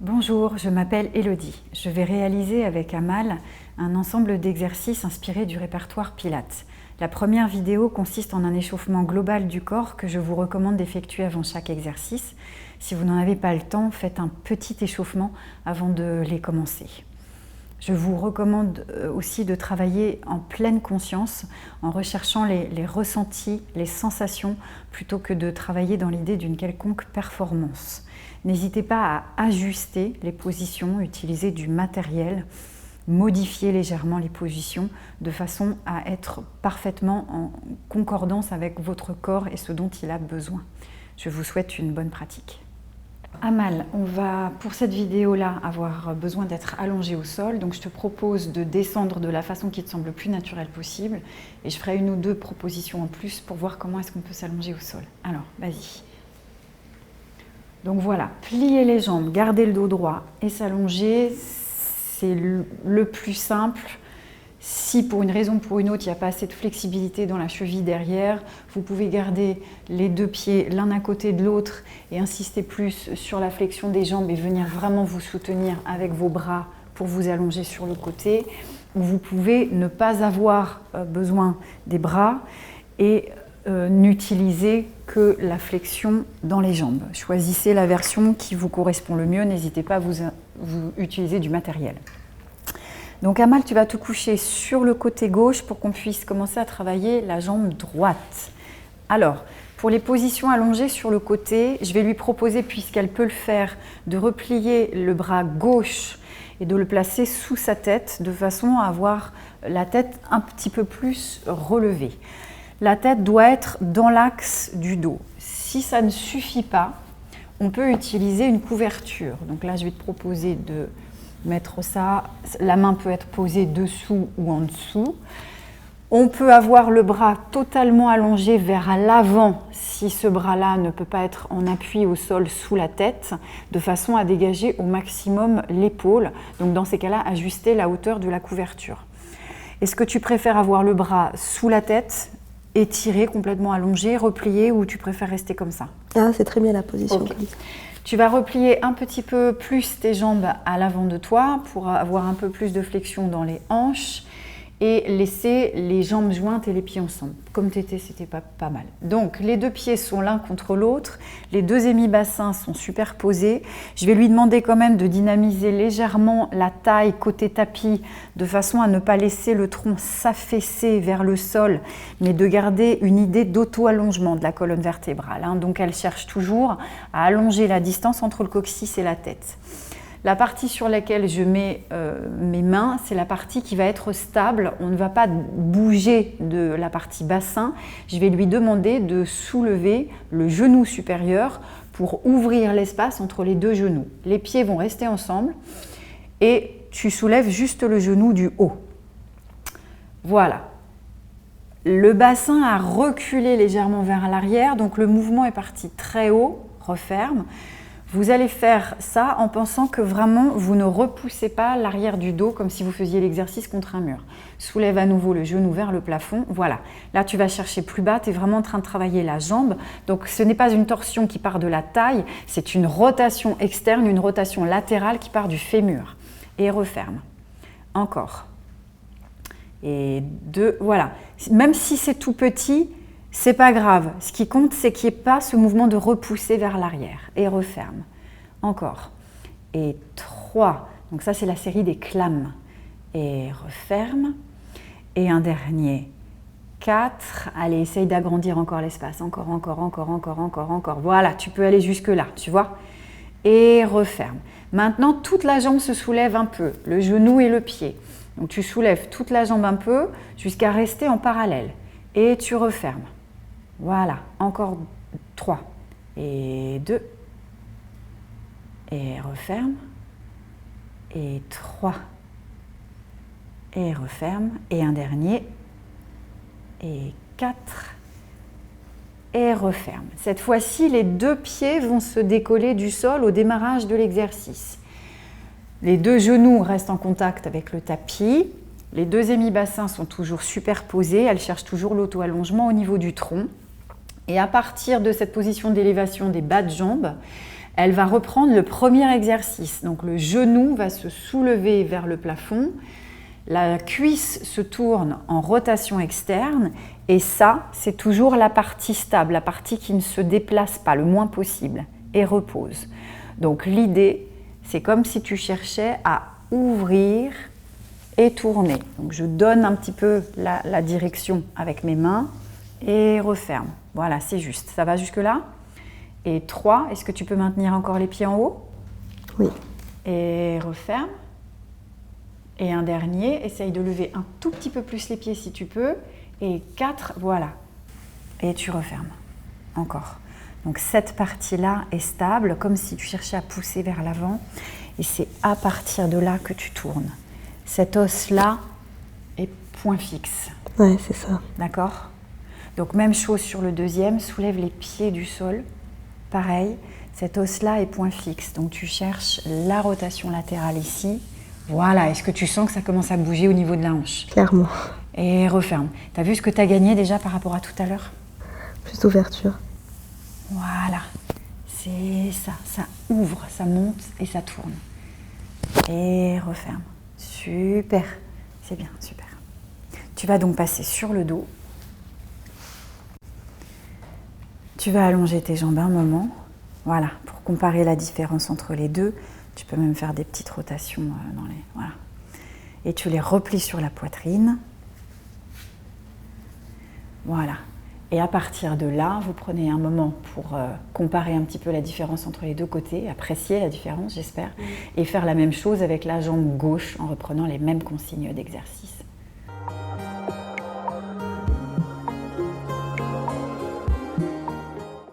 Bonjour, je m'appelle Elodie. Je vais réaliser avec Amal un ensemble d'exercices inspirés du répertoire Pilates. La première vidéo consiste en un échauffement global du corps que je vous recommande d'effectuer avant chaque exercice. Si vous n'en avez pas le temps, faites un petit échauffement avant de les commencer. Je vous recommande aussi de travailler en pleine conscience en recherchant les ressentis, les sensations, plutôt que de travailler dans l'idée d'une quelconque performance. N'hésitez pas à ajuster les positions, utiliser du matériel, modifier légèrement les positions de façon à être parfaitement en concordance avec votre corps et ce dont il a besoin. Je vous souhaite une bonne pratique. Amal, on va pour cette vidéo-là avoir besoin d'être allongé au sol, donc je te propose de descendre de la façon qui te semble le plus naturelle possible et je ferai une ou deux propositions en plus pour voir comment est-ce qu'on peut s'allonger au sol. Alors, vas-y. Donc voilà, plier les jambes, garder le dos droit et s'allonger, c'est le plus simple. Si pour une raison ou pour une autre, il n'y a pas assez de flexibilité dans la cheville derrière, vous pouvez garder les deux pieds l'un à côté de l'autre et insister plus sur la flexion des jambes et venir vraiment vous soutenir avec vos bras pour vous allonger sur le côté. Vous pouvez ne pas avoir besoin des bras et n'utilisez que la flexion dans les jambes. Choisissez la version qui vous correspond le mieux, n'hésitez pas à vous utiliser du matériel. Donc Amal, tu vas te coucher sur le côté gauche pour qu'on puisse commencer à travailler la jambe droite. Alors, pour les positions allongées sur le côté, je vais lui proposer, puisqu'elle peut le faire, de replier le bras gauche et de le placer sous sa tête, de façon à avoir la tête un petit peu plus relevée. La tête doit être dans l'axe du dos. Si ça ne suffit pas, on peut utiliser une couverture. Donc là, je vais te proposer de mettre ça, la main peut être posée dessous ou en dessous. On peut avoir le bras totalement allongé vers l'avant si ce bras-là ne peut pas être en appui au sol sous la tête, de façon à dégager au maximum l'épaule. Donc dans ces cas-là, ajuster la hauteur de la couverture. Est-ce que tu préfères avoir le bras sous la tête, étiré, complètement allongé, replié, ou tu préfères rester comme ça? Ah, c'est très bien la position. Okay. Tu vas replier un petit peu plus tes jambes à l'avant de toi pour avoir un peu plus de flexion dans les hanches et laisser les jambes jointes et les pieds ensemble. Comme tu étais, c'était pas mal. Donc, les deux pieds sont l'un contre l'autre, les deux hémibassins sont superposés. Je vais lui demander quand même de dynamiser légèrement la taille côté tapis de façon à ne pas laisser le tronc s'affaisser vers le sol, mais de garder une idée d'auto-allongement de la colonne vertébrale. Donc, elle cherche toujours à allonger la distance entre le coccyx et la tête. La partie sur laquelle je mets mes mains, c'est la partie qui va être stable. On ne va pas bouger de la partie bassin. Je vais lui demander de soulever le genou supérieur pour ouvrir l'espace entre les deux genoux. Les pieds vont rester ensemble et tu soulèves juste le genou du haut. Voilà. Le bassin a reculé légèrement vers l'arrière, donc le mouvement est parti très haut. Referme. Vous allez faire ça en pensant que vraiment vous ne repoussez pas l'arrière du dos comme si vous faisiez l'exercice contre un mur. Soulève à nouveau le genou vers le plafond. Voilà. Là, tu vas chercher plus bas. Tu es vraiment en train de travailler la jambe. Donc, ce n'est pas une torsion qui part de la taille. C'est une rotation externe, une rotation latérale qui part du fémur. Et referme. Encore. Et deux. Voilà. Même si c'est tout petit, c'est pas grave. Ce qui compte, c'est qu'il n'y ait pas ce mouvement de repousser vers l'arrière. Et referme. Encore. Et 3. Donc ça, c'est la série des clames. Et referme. Et un dernier. 4. Allez, essaye d'agrandir encore l'espace. Encore. Voilà, tu peux aller jusque-là, tu vois. Et referme. Maintenant, toute la jambe se soulève un peu. Le genou et le pied. Donc tu soulèves toute la jambe un peu jusqu'à rester en parallèle. Et tu refermes. Voilà, encore 3 et 2 et referme et 3 et referme et un dernier et 4 et referme. Cette fois-ci, les deux pieds vont se décoller du sol au démarrage de l'exercice. Les deux genoux restent en contact avec le tapis. Les deux hémibassins sont toujours superposés. Elles cherchent toujours l'auto-allongement au niveau du tronc. Et à partir de cette position d'élévation des bas de jambes, Elle va reprendre le premier exercice. Donc le genou va se soulever vers le plafond, la cuisse se tourne en rotation externe et ça, c'est toujours la partie stable, la partie qui ne se déplace pas le moins possible et repose. Donc l'idée, c'est comme si tu cherchais à ouvrir et tourner. Donc je donne un petit peu la direction avec mes mains et referme. Voilà, c'est juste. Ça va jusque-là? Et 3, est-ce que tu peux maintenir encore les pieds en haut? Oui. Et referme. Et un dernier, essaye de lever un tout petit peu plus les pieds si tu peux. Et 4, voilà. Et tu refermes. Encore. Donc cette partie-là est stable, comme si tu cherchais à pousser vers l'avant. Et c'est à partir de là que tu tournes. Cet os-là est point fixe. Ouais, c'est ça. D'accord? Donc même chose sur le deuxième, soulève les pieds du sol. Pareil, cet os-là est point fixe. Donc tu cherches la rotation latérale ici. Voilà, est-ce que tu sens que ça commence à bouger au niveau de la hanche? Clairement. Et referme. Tu as vu ce que tu as gagné déjà par rapport à tout à l'heure? Plus d'ouverture. Voilà, c'est ça. Ça ouvre, ça monte et ça tourne. Et referme. Super, c'est bien, super. Tu vas donc passer sur le dos. Tu vas allonger tes jambes un moment. Voilà, pour comparer la différence entre les deux. Tu peux même faire des petites rotations dans les... Voilà. Et tu les replies sur la poitrine. Voilà. Et à partir de là, vous prenez un moment pour comparer un petit peu la différence entre les deux côtés, apprécier la différence, j'espère, et faire la même chose avec la jambe gauche en reprenant les mêmes consignes d'exercice.